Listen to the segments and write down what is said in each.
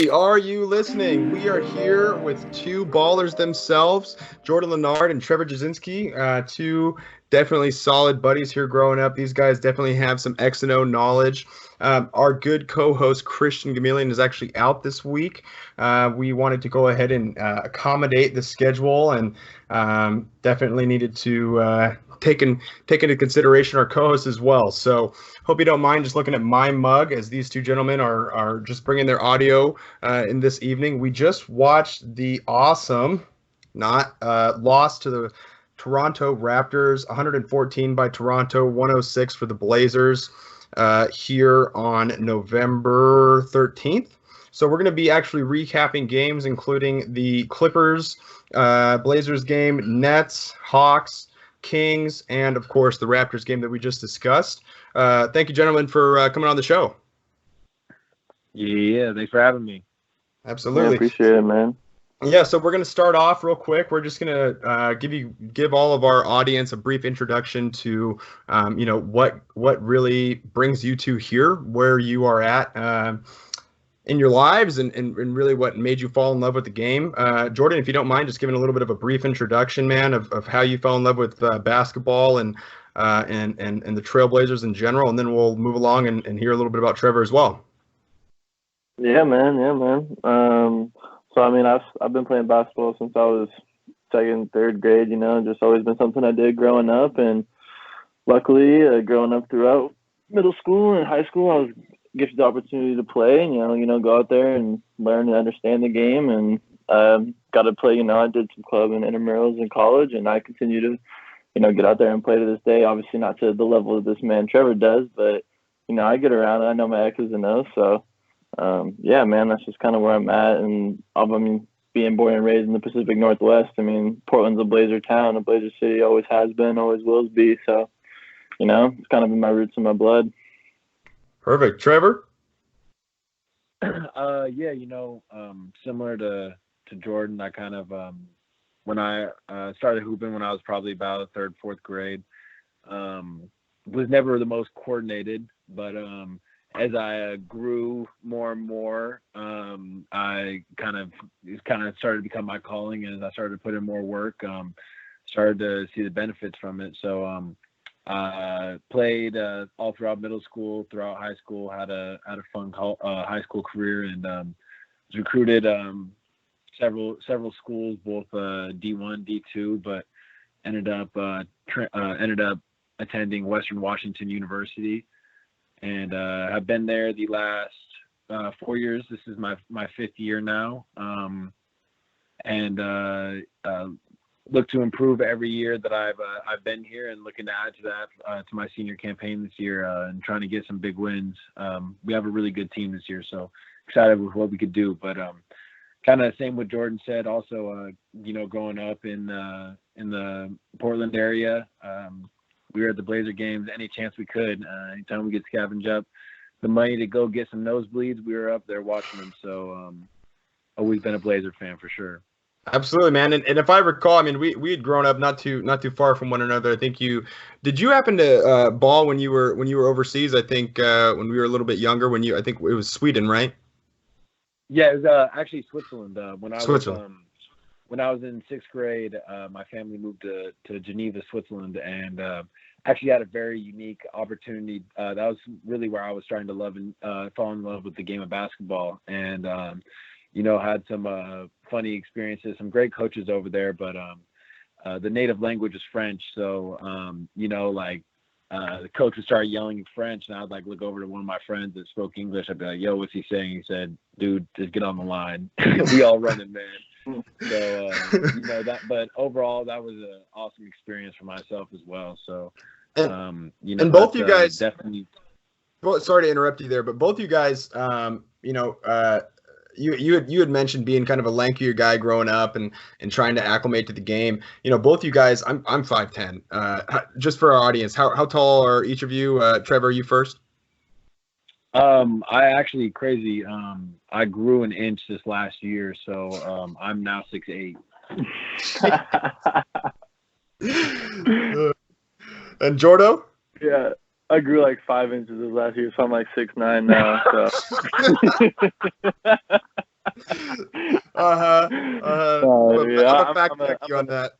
everybody. Are you listening? We are here with two ballers themselves, Jordan Lenard and Trevor Jasinsky, two definitely solid buddies here growing up. These guys definitely have some X and O knowledge. Our good co-host, Christian Gamilian, is actually out this week. We wanted to go ahead and accommodate the schedule and definitely needed to take into consideration our co-host as well. So hope you don't mind just looking at my mug as these two gentlemen are just bringing their audio in this evening. We just watched the awesome loss to the Toronto Raptors, 114 by Toronto, 106 for the Blazers here on November 13th. So we're going to be actually recapping games, including the Clippers, Blazers game, Nets, Hawks, Kings, and of course the Raptors game that we just discussed. Thank you, gentlemen, for coming on the show. Yeah, thanks for having me. Absolutely. I appreciate it, man. Yeah, so we're going to start off real quick. We're just going to give all of our audience a brief introduction to what really brings you two here, where you are at in your lives, and really what made you fall in love with the game. Jordan, if you don't mind, just giving a little bit of a brief introduction, man, of how you fell in love with basketball and the Trailblazers in general, and then we'll move along and hear a little bit about Trevor as well. Yeah, man. So I mean, I've been playing basketball since I was second, third grade. Just always been something I did growing up, and luckily, growing up throughout middle school and high school, I was gifted the opportunity to play and go out there and learn and understand the game, and got to play. I did some club and intramurals in college, and I continue to get out there and play to this day. Obviously not to the level that this man Trevor does, but I get around and I know my X's and O's. So yeah, man, that's just kind of where I'm at. And being born and raised in the Pacific Northwest, Portland's a Blazer town, a Blazer city, always has been, always will be. So it's kind of in my roots and my blood. Perfect. Trevor? Yeah, similar to Jordan, I kind of, when I started hooping when I was probably about third, fourth grade, was never the most coordinated, but as I grew more and more, I it started to become my calling, and as I started to put in more work, started to see the benefits from it. So played all throughout middle school, throughout high school, had a fun high school career, and was recruited several schools, both D1, D2, but ended up attending Western Washington University, and have been there the last 4 years. This is my fifth year now, and look to improve every year that I've been here, and looking to add to that to my senior campaign this year, and trying to get some big wins. We have a really good team this year, so excited with what we could do. But kind of same what Jordan said. Also, growing up in the Portland area, we were at the Blazer games any chance we could. Anytime we could scavenge up the money to go get some nosebleeds, we were up there watching them. So always been a Blazer fan for sure. Absolutely, man. And if I recall, we had grown up not too far from one another. I think did you happen to ball when you were overseas? I think when we were a little bit younger, I think it was Sweden, right? Yeah, it was actually Switzerland. When I was in sixth grade, my family moved to Geneva, Switzerland, and actually had a very unique opportunity. That was really where I was starting to love and fall in love with the game of basketball, and had some funny experiences, some great coaches over there, but the native language is French. So, the coach would start yelling in French, and I would look over to one of my friends that spoke English. I'd be like, yo, what's he saying? He said, dude, just get on the line. We all running, man. So, but overall, that was an awesome experience for myself as well. So, and both you guys definitely. Well, sorry to interrupt you there, but both you guys, you had mentioned being kind of a lankier guy growing up and trying to acclimate to the game. Both you guys, I'm 5'10". Just for our audience, how tall are each of you? Trevor, you first. I actually crazy. I grew an inch this last year, so I'm now 6'8". And Jordo? Yeah, I grew like 5 inches this last year, so I'm like 6'9" now. So. Yeah, I'm a fact check you on that.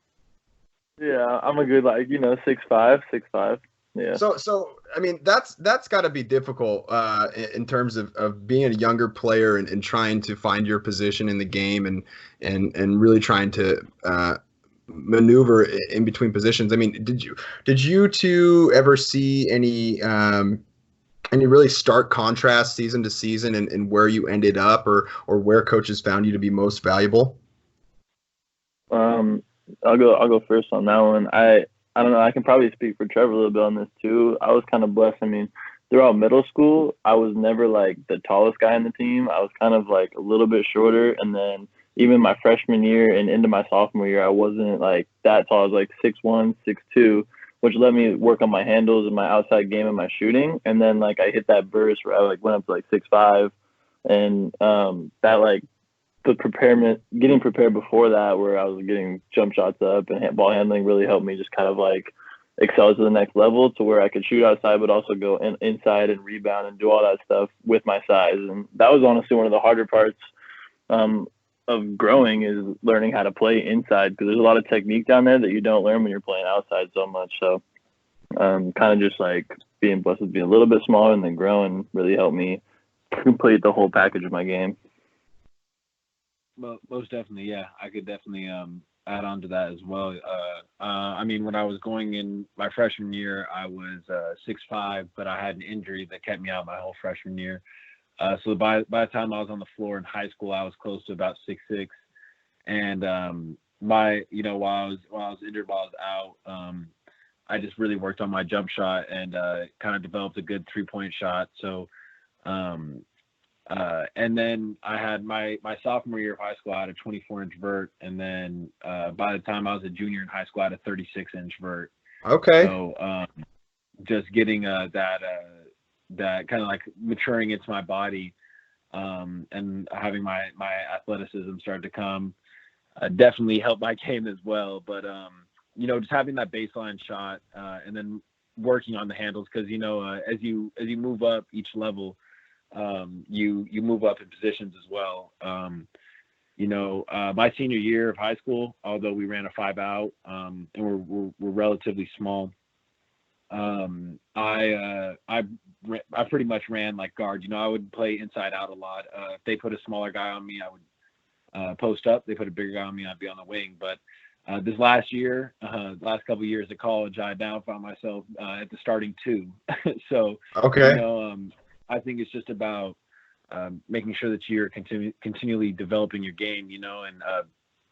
Yeah, I'm a good 6'5", 6'5". Yeah. So I mean that's got to be difficult in terms of being a younger player and trying to find your position in the game and really trying to maneuver in between positions. I mean, did you two ever see any really stark contrast season to season and where you ended up or where coaches found you to be most valuable? I'll go first on that one. I don't know. I can probably speak for Trevor a little bit on this too. I was kind of blessed. I mean, throughout middle school, I was never like the tallest guy on the team. I was kind of like a little bit shorter, and then even my freshman year and into my sophomore year, I wasn't like that tall. I was like 6'1", 6'2", which let me work on my handles and my outside game and my shooting. And then like I hit that burst where I like went up to like 6'5", and that like getting prepared before that, where I was getting jump shots up and ball handling really helped me just kind of like excel to the next level to where I could shoot outside, but also go inside and rebound and do all that stuff with my size. And that was honestly one of the harder parts of growing, is learning how to play inside, because there's a lot of technique down there that you don't learn when you're playing outside so much. So kind of just like being blessed with being a little bit smaller and then growing really helped me complete the whole package of my game. Well, most definitely, yeah. I could definitely add on to that as well. I mean, when I was going in my freshman year, I was 6'5", but I had an injury that kept me out my whole freshman year. So by the time I was on the floor in high school, I was close to about 6'6", and while I was injured, while I was out, I just really worked on my jump shot and kind of developed a good 3-point shot. So. And then I had my sophomore year of high school, I had a 24-inch vert. And then by the time I was a junior in high school, I had a 36-inch vert. Okay. So just getting that kind of like maturing into my body and having my athleticism start to come definitely helped my game as well. But, just having that baseline shot and then working on the handles, because, as you move up each level, you move up in positions as well. My senior year of high school, although we ran a 5-out and we're relatively small, I pretty much ran like guard. I would play inside out a lot. If they put a smaller guy on me, I would post up. They put a bigger guy on me, I'd be on the wing. But this last year, last couple of years of college, I now found myself at the starting 2. So okay. I think it's just about making sure that you're continually developing your game, and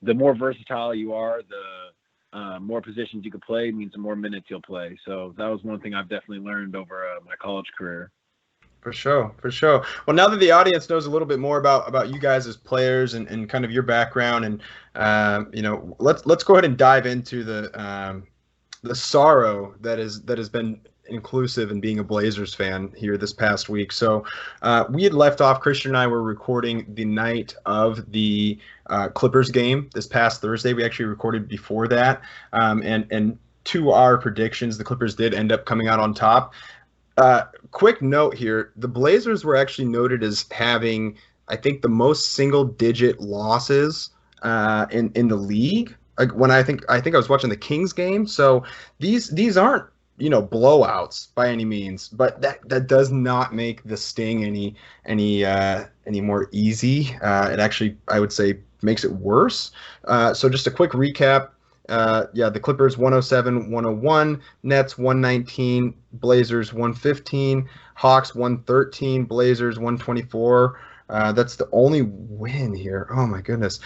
the more versatile you are, the more positions you can play means the more minutes you'll play. So that was one thing I've definitely learned over my college career. For sure. Well, now that the audience knows a little bit more about you guys as players and kind of your background, and let's go ahead and dive into the sorrow that has been inclusive in being a Blazers fan here this past week. So we had left off, Christian and I were recording the night of the Clippers game this past Thursday. We actually recorded before that. And to our predictions, the Clippers did end up coming out on top. Quick note here, the Blazers were actually noted as having, I think, the most single-digit losses in the league. Like when I think I was watching the Kings game. So these aren't blowouts by any means, but that does not make the sting any more easy. It actually, I would say, makes it worse. So just a quick recap. The Clippers 107-101, Nets 119, Blazers 115, Hawks 113, Blazers 124. That's the only win here. Oh my goodness.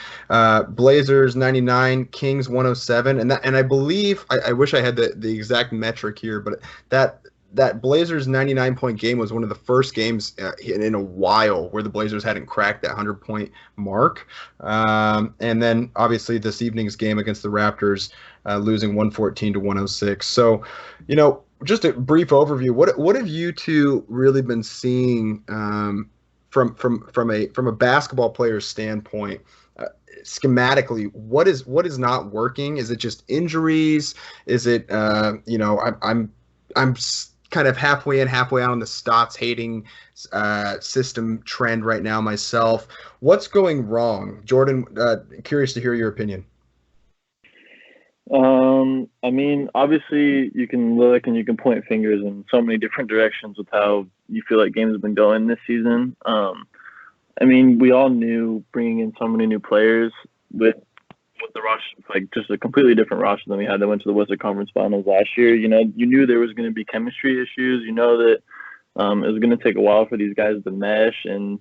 Blazers 99, Kings 107, and I believe I wish I had the exact metric here, but that Blazers 99-point game was one of the first games in a while where the Blazers hadn't cracked that 100-point mark. And then obviously this evening's game against the Raptors, losing 114-106. So, just a brief overview. What have you two really been seeing from a basketball player's standpoint? Schematically, what is not working? Is it just injuries? Is it I'm kind of halfway in, halfway out on the Stotts hating system trend right now myself. What's going wrong? Jordan, curious to hear your opinion. I mean, obviously you can look and you can point fingers in so many different directions with how you feel like games have been going this season. I mean, we all knew bringing in so many new players with the roster, like just a completely different roster than we had that went to the Western Conference Finals last year. You know, you knew there was going to be chemistry issues. You know that it was going to take a while for these guys to mesh, and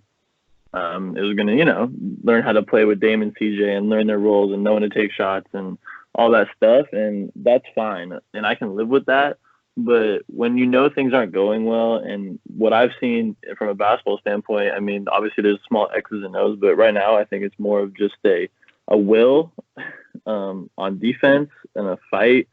it was going to, you know, learn how to play with Dame and CJ and learn their roles and know when to take shots and all that stuff. And that's fine, and I can live with that. But when you know things aren't going well, and what I've seen from a basketball standpoint, I mean, obviously there's small X's and O's, but right now I think it's more of just a will on defense and a fight.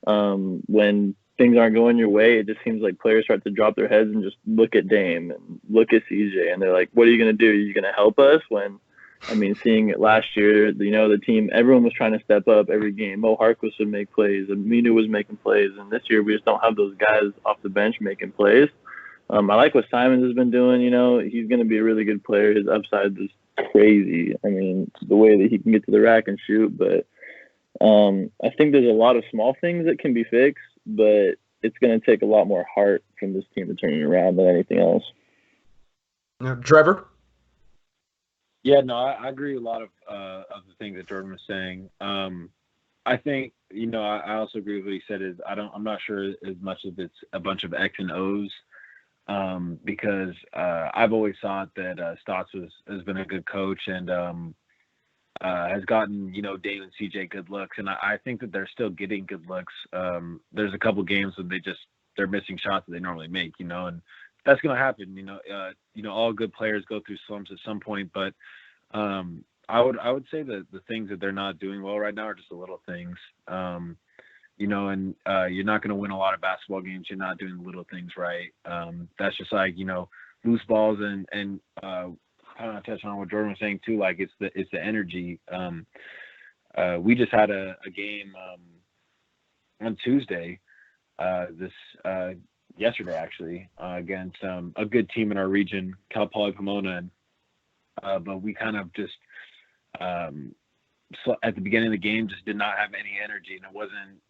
When things aren't going your way, it just seems like players start to drop their heads and just look at Dame and look at CJ, and they're like, what are you going to do? Are you going to help us? When, I mean, seeing it last year, you know, the team, everyone was trying to step up every game. Mo Harkless would make plays, and Aminu was making plays, and this year we just don't have those guys off the bench making plays. I like what Simons has been doing. You know, he's going to be a really good player. His upside is crazy. I mean, the way that he can get to the rack and shoot. But I think there's a lot of small things that can be fixed, but it's going to take a lot more heart from this team to turn it around than anything else. Trevor? Yeah, no, I agree with a lot of the things that Jordan was saying. I think, you know, I also agree with what he said. I'm not sure as much as it's a bunch of X and O's. Because I've always thought that Stotts has been a good coach and has gotten, you know, Dame and CJ good looks, and I think that they're still getting good looks. There's a couple games when they're missing shots that they normally make, you know, and that's going to happen. You know, all good players go through slumps at some point, but I would say that the things that they're not doing well right now are just the little things. You know, and you're not going to win a lot of basketball games. You're not doing the little things right. That's just like, you know, loose balls and kind of touch on what Jordan was saying too. Like it's the energy. We just had a game on Tuesday, yesterday actually, against a good team in our region, Cal Poly Pomona, but we kind of just at the beginning of the game just did not have any energy, and it wasn't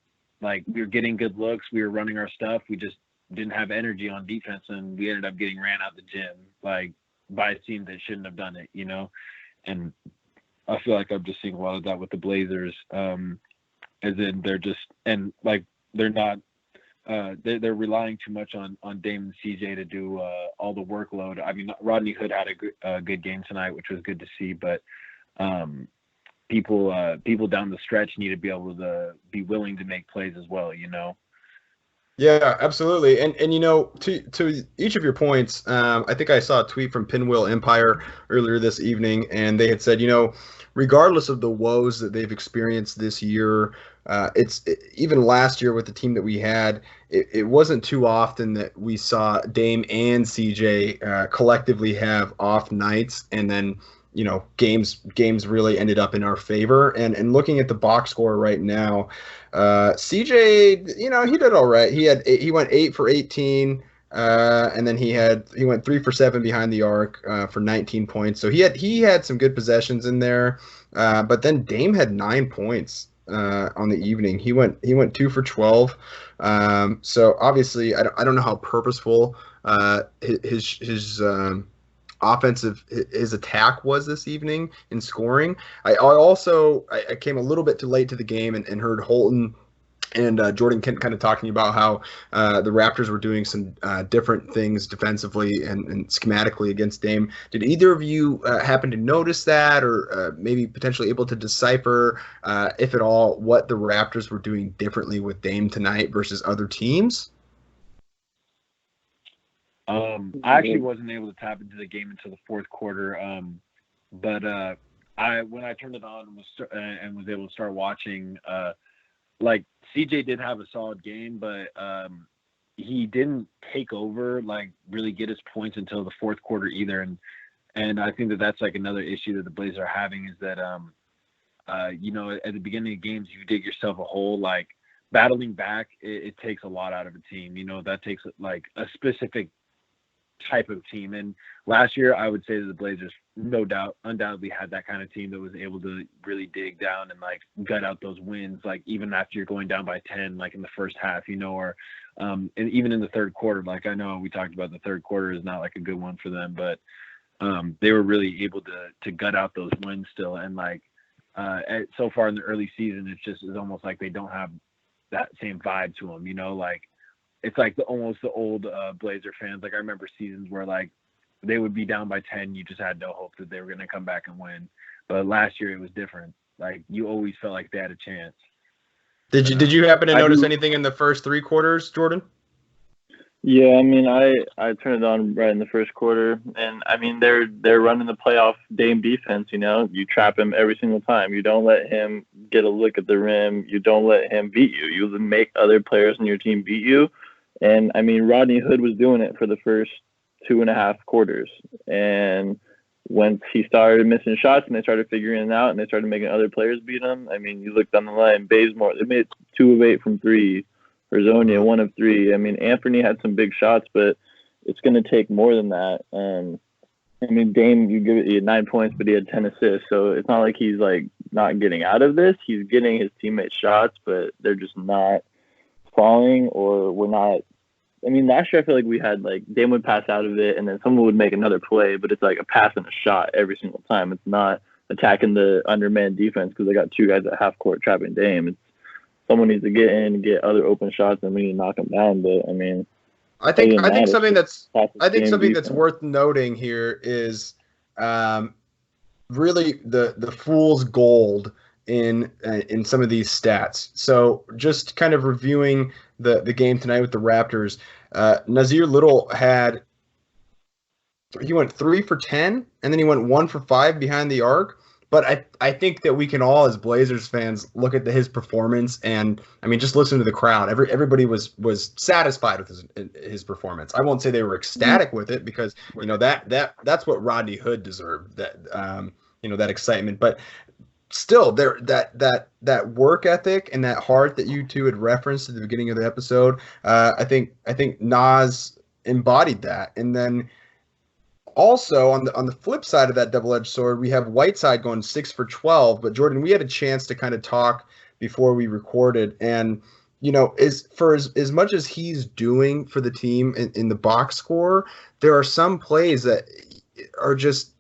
like we were getting good looks, we were running our stuff, we just didn't have energy on defense, and we ended up getting ran out the gym like by a team that shouldn't have done it, you know. And I feel like I'm just seeing a lot of that with the Blazers, as in they're just, and like they're not they're relying too much on Dame and CJ to do all the workload. I mean, Rodney Hood had a good game tonight, which was good to see, but people down the stretch need to be able to be willing to make plays as well, you know. Yeah, absolutely. And you know, to each of your points, I think I saw a tweet from Pinwheel Empire earlier this evening, and they had said, you know, regardless of the woes that they've experienced this year, even last year with the team that we had, it wasn't too often that we saw Dame and CJ collectively have off nights, and then, you know, games really ended up in our favor. And looking at the box score right now, CJ, you know, he did all right. He went 8 for 18, and then he went 3 for 7 behind the arc for 19 points. So he had some good possessions in there. But then Dame had 9 points on the evening. He went 2 for 12. So obviously, I don't know how purposeful his his attack was this evening in scoring. I came a little bit too late to the game and heard Holton and Jordan Kent kind of talking about how the Raptors were doing some different things defensively and schematically against Dame. Did either of you happen to notice that, or maybe potentially able to decipher, if at all, what the Raptors were doing differently with Dame tonight versus other teams? I actually wasn't able to tap into the game until the fourth quarter, but when I turned it on and was able to start watching, like CJ did have a solid game, but he didn't take over, like really get his points until the fourth quarter either, and I think that's like another issue that the Blazers are having is that you know, at the beginning of games you dig yourself a hole, like battling back, it takes a lot out of a team. That takes like a specific type of team. And last year, I would say that the Blazers, no doubt, undoubtedly had that kind of team that was able to really dig down and like gut out those wins, like even after you're going down by 10, like in the first half, or and even in the third quarter. Like I know we talked about the third quarter is not like a good one for them, but they were really able to gut out those wins still. And like so far in the early season, it's almost like they don't have that same vibe to them, like it's like almost the old Blazer fans. Like I remember seasons where like they would be down by 10. You just had no hope that they were going to come back and win. But last year it was different. Like you always felt like they had a chance. Did you happen to notice anything in the first three quarters, Jordan? Yeah, I mean, I turned it on right in the first quarter, and I mean they're running the playoff Dame defense. You trap him every single time. You don't let him get a look at the rim. You don't let him beat you. You make other players on your team beat you. And I mean, Rodney Hood was doing it for the first 2.5 quarters, and once he started missing shots and they started figuring it out and they started making other players beat him. I mean, you look down the line, Bazemore, they made 2 of 8 from 3. Berzonia, 1 of 3. I mean, Anthony had some big shots, but it's going to take more than that. I mean, Dame, he had 9 points, but he had 10 assists. So it's not like he's like not getting out of this. He's getting his teammates shots, but they're just not falling, or we're not. I mean, last year I feel like we had like Dame would pass out of it, and then someone would make another play, but it's like a pass and a shot every single time. It's not attacking the undermanned defense because they got 2 guys at half court trapping Dame. It's someone needs to get in and get other open shots, and we need to knock them down. But I mean, I think something that's worth noting here is really the fool's gold in some of these stats. So just kind of reviewing the game tonight with the Raptors, Nassir Little he went 3 for 10, and then he went 1 for 5 behind the arc. But I think that we can all, as Blazers fans, look at his performance, and I mean, just listen to the crowd. Everybody was satisfied with his performance. I won't say they were ecstatic with it, because that's what Rodney Hood deserved, that excitement. But still, that work ethic and that heart that you two had referenced at the beginning of the episode, I think Nas embodied that. And then also on the flip side of that double-edged sword, we have Whiteside going 6 for 12. But Jordan, we had a chance to kind of talk before we recorded, and as much as he's doing for the team in the box score, there are some plays that are just,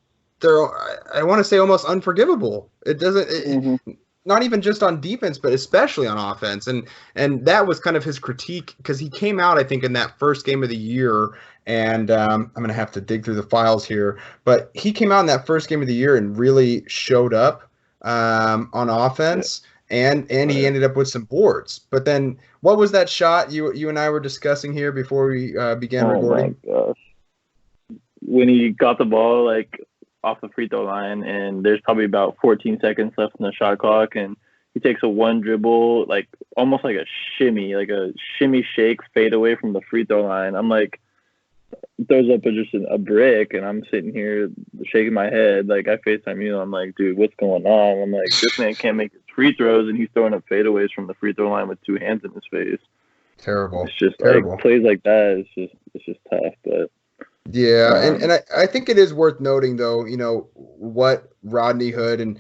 I want to say, almost unforgivable. It doesn't. Not even just on defense, but especially on offense. And that was kind of his critique, because he came out, I think, in that first game of the year, and I'm going to have to dig through the files here, but he came out in that first game of the year and really showed up on offense, and he ended up with some boards. But then what was that shot you and I were discussing here before we began recording? My gosh. When he got the ball, like, off the free throw line, and there's probably about 14 seconds left in the shot clock, and he takes a one dribble, like almost like a shimmy shake fade away from the free throw line. I'm like, throws up just a brick, and I'm sitting here shaking my head. Like, I FaceTime you, I'm like, dude, what's going on? I'm like, this man can't make his free throws, and he's throwing up fadeaways from the free throw line with 2 hands in his face. Terrible. It's just terrible. Like plays like that. It's just tough, but. Yeah, and I think it is worth noting, though, what Rodney Hood, and,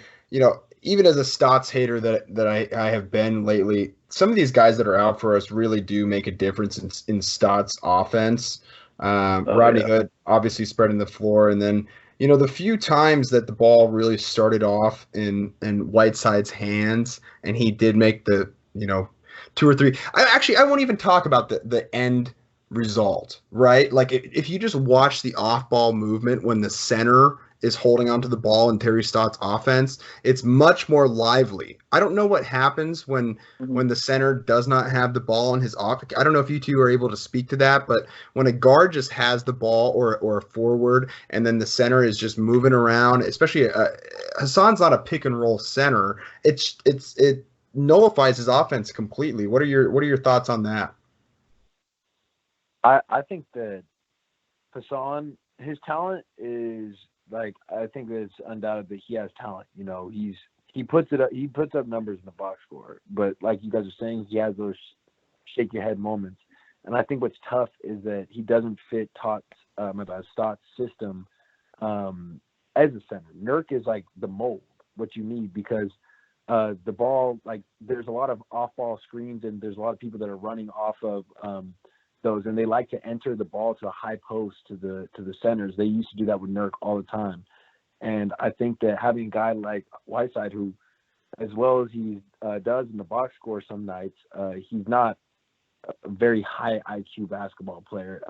even as a Stotts hater that I have been lately, some of these guys that are out for us really do make a difference in Stotts' offense. Rodney Hood obviously spreading the floor, and then, the few times that the ball really started off in Whiteside's hands, and he did make the, 2 or 3. I won't even talk about the end result, right? Like, if you just watch the off-ball movement when the center is holding onto the ball in Terry Stotts' offense, it's much more lively. I don't know what happens when the center does not have the ball in his off. I don't know if you two are able to speak to that, but when a guard just has the ball, or a forward, and then the center is just moving around, especially Hassan's not a pick and roll center. It nullifies his offense completely. What are your thoughts on that? I think that Hassan, his talent is, like, I think that it's undoubted that he has talent. He he puts up numbers in the box score, but like you guys are saying, he has those shake your head moments. And I think what's tough is that he doesn't fit Stotts' system as a center. Nurk is like the mold, what you need, because the ball, like there's a lot of off-ball screens and there's a lot of people that are running off of those, and they like to enter the ball to a high post to the centers. They used to do that with Nurk all the time. And I think that having a guy like Whiteside, who, as well as he does in the box score some nights, he's not a very high IQ basketball player,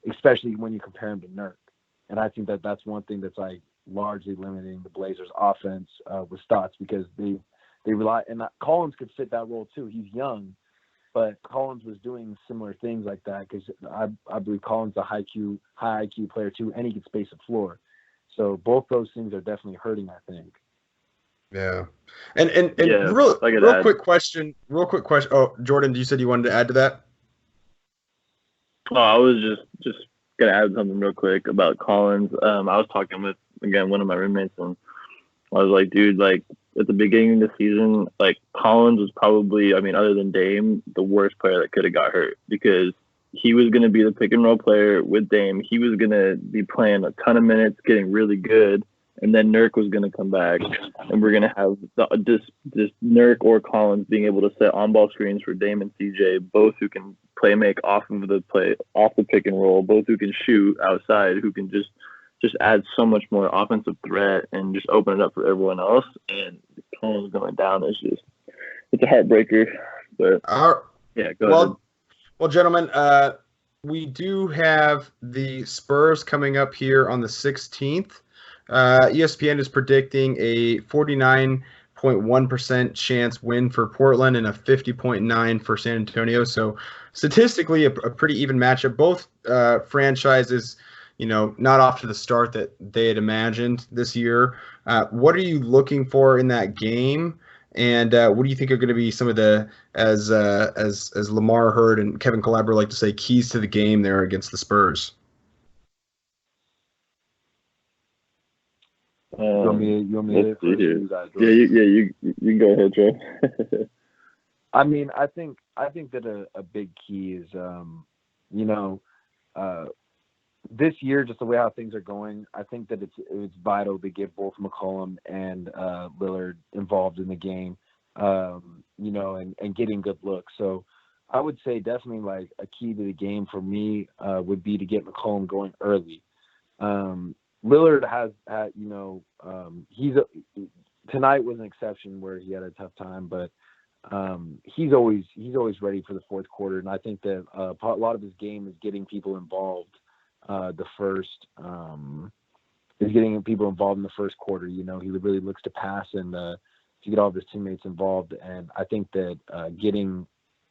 especially when you compare him to Nurk. And I think that that's one thing that's like largely limiting the Blazers' offense with Stotts, because they rely, and Collins could fit that role too. He's young, but Collins was doing similar things like that, because I believe Collins is a high IQ player too, and he can space the floor. So both those things are definitely hurting, I think. Yeah. And Yeah, real quick question. Oh, Jordan, you said you wanted to add to that? Oh, I was just gonna add something real quick about Collins. I was talking with, again, one of my roommates, and I was like, dude, like at the beginning of the season, like Collins was probably, I mean, other than Dame, the worst player that could have got hurt, because he was going to be the pick and roll player with Dame. He was going to be playing a ton of minutes, getting really good. And then Nurk was going to come back, and we're going to have this Nurk or Collins being able to set on-ball screens for Dame and CJ, both who can make off the pick and roll, both who can shoot outside, who can just add so much more offensive threat and just open it up for everyone else. And Collins going down is it's a heartbreaker. But yeah, go ahead. Well, gentlemen, we do have the Spurs coming up here on the 16th. ESPN is predicting a 49.1% chance win for Portland and a 50.9% for San Antonio. So statistically, a pretty even matchup. Both franchises, not off to the start that they had imagined this year. What are you looking for in that game? And what do you think are going to be some of the, as Lamar Hurd and Kevin Calabro like to say, keys to the game there against the Spurs? You want me to you can go ahead, Joe. I mean, I think that a big key is, this year, just the way how things are going, I think that it's vital to get both McCollum and Lillard involved in the game, and getting good looks. So I would say definitely like a key to the game for me would be to get McCollum going early. Lillard has had, tonight was an exception where he had a tough time, but he's always ready for the fourth quarter. And I think that a lot of his game is getting people involved. Is getting people involved in the first quarter. He really looks to pass and to get all of his teammates involved. And I think that getting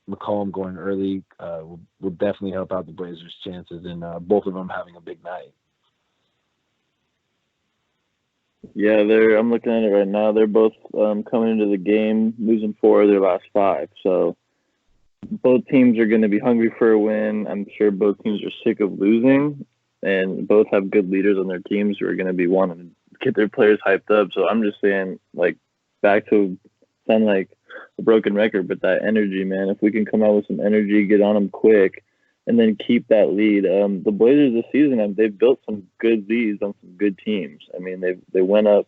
McCollum going early will definitely help out the Blazers' chances, and both of them having a big night. Yeah, I'm looking at it right now. They're both coming into the game losing 4 of their last 5. So both teams are going to be hungry for a win. I'm sure both teams are sick of losing, and both have good leaders on their teams who are going to be wanting to get their players hyped up. So I'm just saying, like, back to sound like a broken record, but that energy, man, if we can come out with some energy, get on them quick, and then keep that lead. The Blazers this season, they've built some good leads on some good teams. I mean, they went up.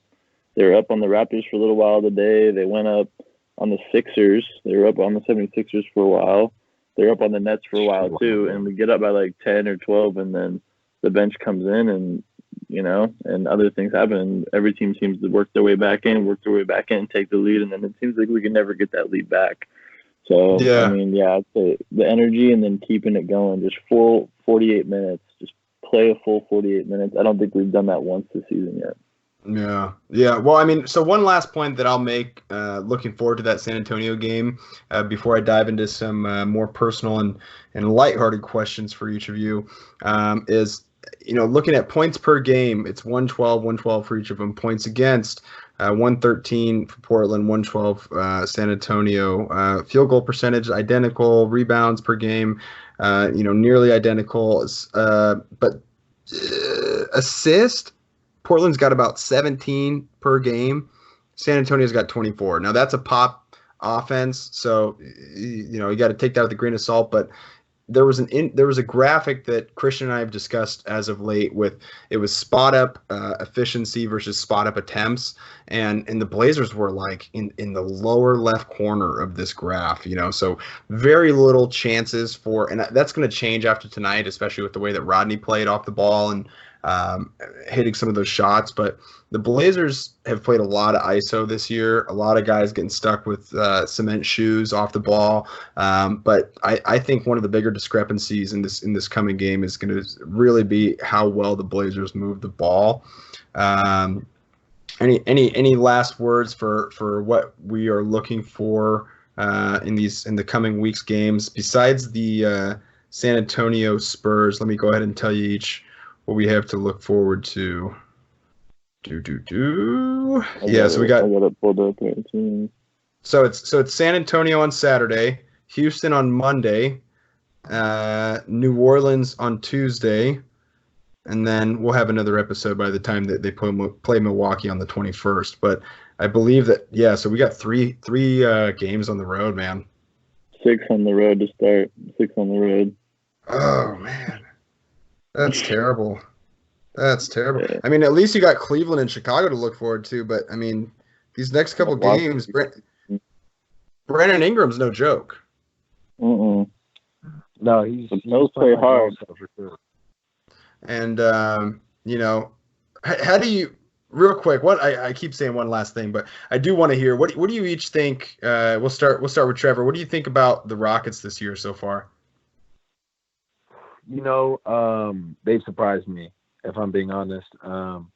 They were up on the Raptors for a little while today. They went up on the Sixers. They were up on the 76ers for a while. They're up on the Nets for a while too. And we get up by like 10 or 12, and then the bench comes in, and and other things happen. And every team seems to work their way back in, take the lead, and then it seems like we can never get that lead back. So yeah. I mean, I'd say the energy and then keeping it going, just full 48 minutes, just play a full 48 minutes. I don't think we've done that once this season yet. Yeah. Well, I mean, so one last point that I'll make, looking forward to that San Antonio game, before I dive into some more personal and lighthearted questions for each of you, is, looking at points per game, it's 112 for each of them. Points against, 113 for Portland, 112 San Antonio. Field goal percentage identical. Rebounds per game, nearly identical. But assist, Portland's got about 17 per game. San Antonio's got 24. Now that's a pop offense, so you got to take that with a grain of salt. But there was a graphic that Christian and I have discussed as of late it was spot up efficiency versus spot up attempts, and the Blazers were like in the lower left corner of this graph, so very little chances for, and that's going to change after tonight, especially with the way that Rodney played off the ball and hitting some of those shots. But the Blazers have played a lot of ISO this year. A lot of guys getting stuck with cement shoes off the ball. But I think one of the bigger discrepancies in this coming game is going to really be how well the Blazers move the ball. Any last words for what we are looking for in the coming weeks' games besides the San Antonio Spurs? Let me go ahead and tell you each what we have to look forward to. Yeah, so we got. I got it pulled up right too. So it's San Antonio on Saturday, Houston on Monday, New Orleans on Tuesday, and then we'll have another episode by the time that they play Milwaukee on the 21st. But I believe that so we got three games on the road, man. 6 on the road to start. 6 on the road. Oh man. That's terrible. That's terrible. Yeah. I mean, at least you got Cleveland and Chicago to look forward to, but I mean, these next couple games, Brandon Ingram's no joke. No, he's play hard. For sure. And how do you? Real quick, I keep saying one last thing, but I do want to hear what do you each think? We'll start with Trevor. What do you think about the Rockets this year so far? They've surprised me, if I'm being honest. I'm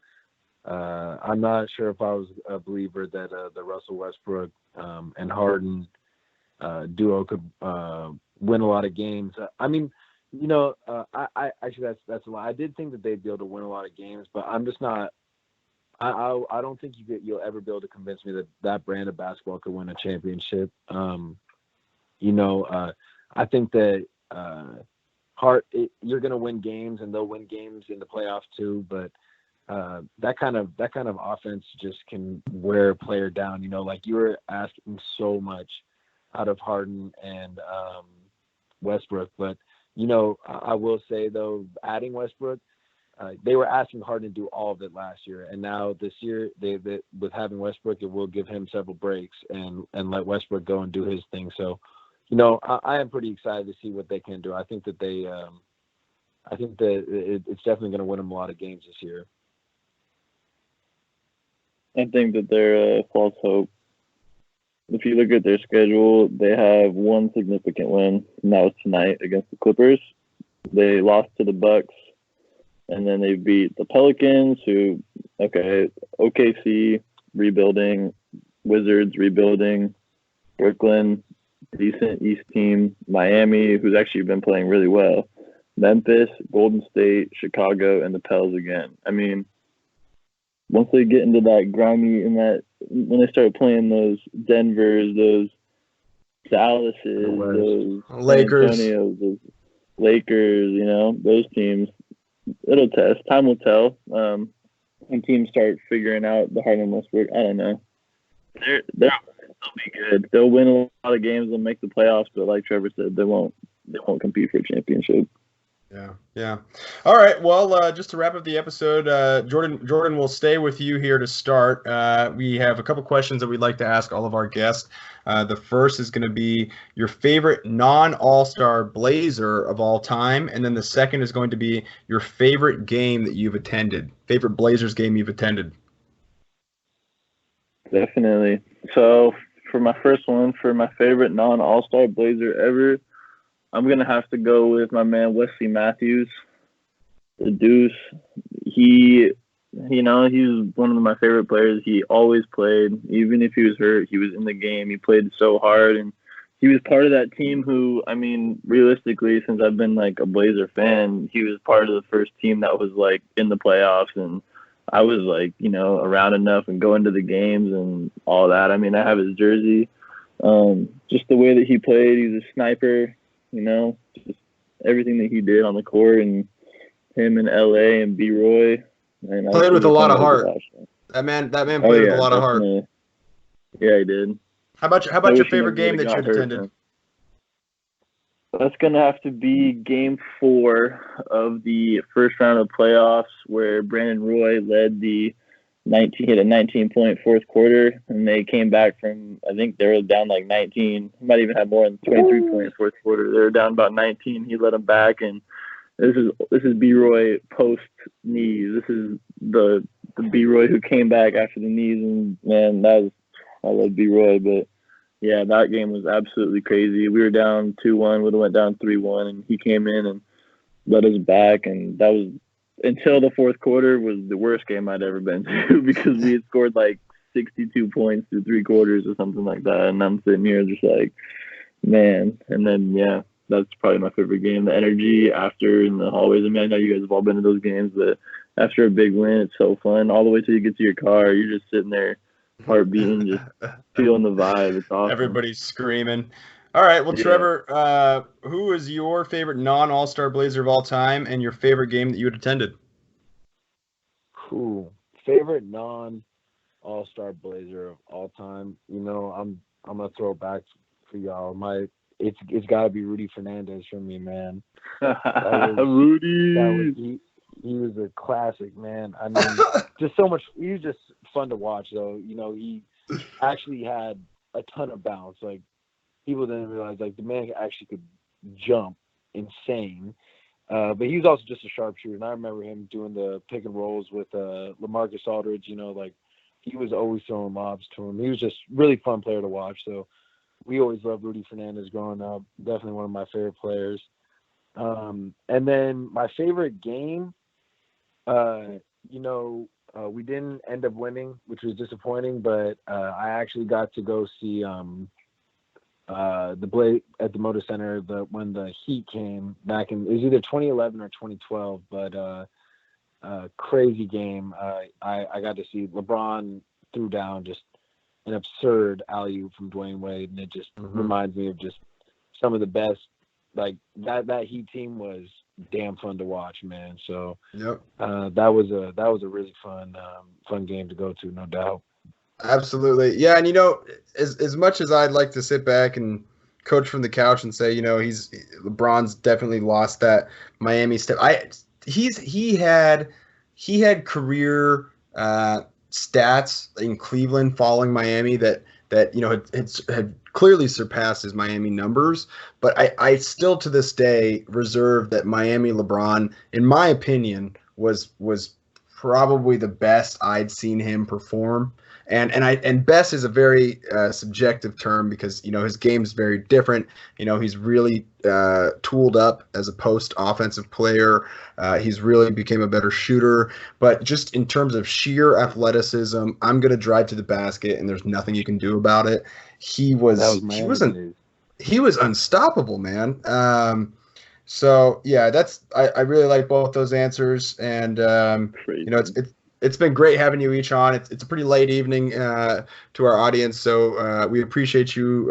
not sure if I was a believer that the Russell Westbrook and Harden duo could win a lot of games. I mean, I actually that's a lie. I did think that they'd be able to win a lot of games, but I'm just not. I don't think you'll ever be able to convince me that brand of basketball could win a championship. I think that. You're going to win games, and they'll win games in the playoffs too. But that kind of offense just can wear a player down. Like you were asking so much out of Harden and Westbrook, but I will say though, adding Westbrook, they were asking Harden to do all of it last year, and now this year with having Westbrook, it will give him several breaks and let Westbrook go and do his thing. So. I am pretty excited to see what they can do. I think that it's definitely going to win them a lot of games this year. I think that they're false hope. If you look at their schedule, they have one significant win, and that was tonight against the Clippers. They lost to the Bucks, and then they beat the Pelicans, OKC, rebuilding, Wizards, rebuilding, Brooklyn, decent East team, Miami, who's actually been playing really well, Memphis, Golden State, Chicago, and the Pels again. I mean, once they get into that grimy, when they start playing those Denvers, those Dallases, those Lakers, San Antonios, those Lakers, those teams, it'll test. Time will tell. When teams start figuring out the Harden Westbrook, I don't know. They'll be good. They'll win a lot of games. They'll make the playoffs, but like Trevor said, they won't compete for a championship. Yeah. All right. Well, just to wrap up the episode, Jordan will stay with you here to start. We have a couple questions that we'd like to ask all of our guests. The first is going to be your favorite non-All-Star Blazer of all time, and then the second is going to be your favorite game that you've attended, favorite Blazers game you've attended. Definitely. So for my first one, for my favorite non-All-Star Blazer ever, I'm going to have to go with my man Wesley Matthews, the Deuce. He was one of my favorite players. He always played. Even if he was hurt, he was in the game. He played so hard, and he was part of that team who, I mean, realistically, since I've been like a Blazer fan, he was part of the first team that was like in the playoffs, and I was like, around enough and going to the games and all that. I mean, I have his jersey. Just the way that he played, he's a sniper, just everything that he did on the court, and him in LA and B-Roy. And played with a lot of heart. That man played with a lot of heart. Yeah, he did. How about your favorite game that you attended? That's going to have to be Game 4 of the first round of playoffs where Brandon Roy led hit a 19-point fourth quarter, and they came back from, I think they were down like 19. Might even have more than 23-point fourth quarter. They were down about 19. He led them back, and this is B-Roy post-knees. This is the B-Roy who came back after the knees, and, man, I love B-Roy, but yeah, that game was absolutely crazy. We were down 2-1, would have went down 3-1, and he came in and led us back. And that was, until the fourth quarter, was the worst game I'd ever been to because we had scored like 62 points through 3 quarters or something like that. And I'm sitting here just like, man. And then, yeah, that's probably my favorite game. The energy after in the hallways. I mean, I know you guys have all been to those games, but after a big win, it's so fun. All the way till you get to your car, you're just sitting there, heart beating, just feeling the vibe. It's awesome. Everybody's screaming. All right, well, Trevor, who is your favorite non-All-Star Blazer of all time and your favorite game that you had attended? Cool. Favorite non-All-Star Blazer of all time. You know, I'm gonna throw it back for y'all. It's got to be Rudy Fernandez for me, man. Rudy. He was a classic, man. I mean, just so much. He was just fun to watch, though. You know, he actually had a ton of bounce. Like, people didn't realize, like, the man actually could jump insane. But he was also just a sharpshooter. And I remember him doing the pick and rolls with LaMarcus Aldridge. You know, like, he was always throwing lobs to him. He was just really fun player to watch. So we always loved Rudy Fernandez growing up. Definitely one of my favorite players. And then my favorite game, we didn't end up winning, which was disappointing, but I actually got to go see the Blade at the Motor Center when the Heat came back in, it was either 2011 or 2012, but crazy game. I got to see LeBron threw down just an absurd alley-oop from Dwayne Wade, and it just reminds me of just some of the best. Like that Heat team was damn fun to watch, man. So that was a really fun game to go to, no doubt. Absolutely. Yeah, and as much as I'd like to sit back and coach from the couch and say, LeBron's definitely lost that Miami step. He had career stats in Cleveland following Miami that had clearly surpassed his Miami numbers, but I still to this day reserve that Miami LeBron, in my opinion, was probably the best I'd seen him perform. And best is a very subjective term because his game's very different. He's really tooled up as a post offensive player. He's really became a better shooter. But just in terms of sheer athleticism, I'm gonna drive to the basket, and there's nothing you can do about it. He was unstoppable, man. So yeah, I really like both those answers, and it's been great having you each on. It's a pretty late evening to our audience, so we appreciate you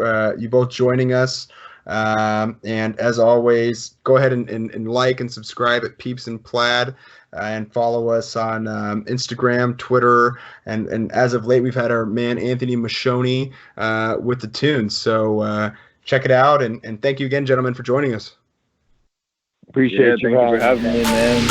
both joining us. And as always, go ahead and like and subscribe at Peeps and Plaid, and follow us on Instagram, Twitter, and as of late, we've had our man Anthony Machoni with the tunes. So check it out, and thank you again, gentlemen, for joining us. Appreciate you. Thank you for having me, man.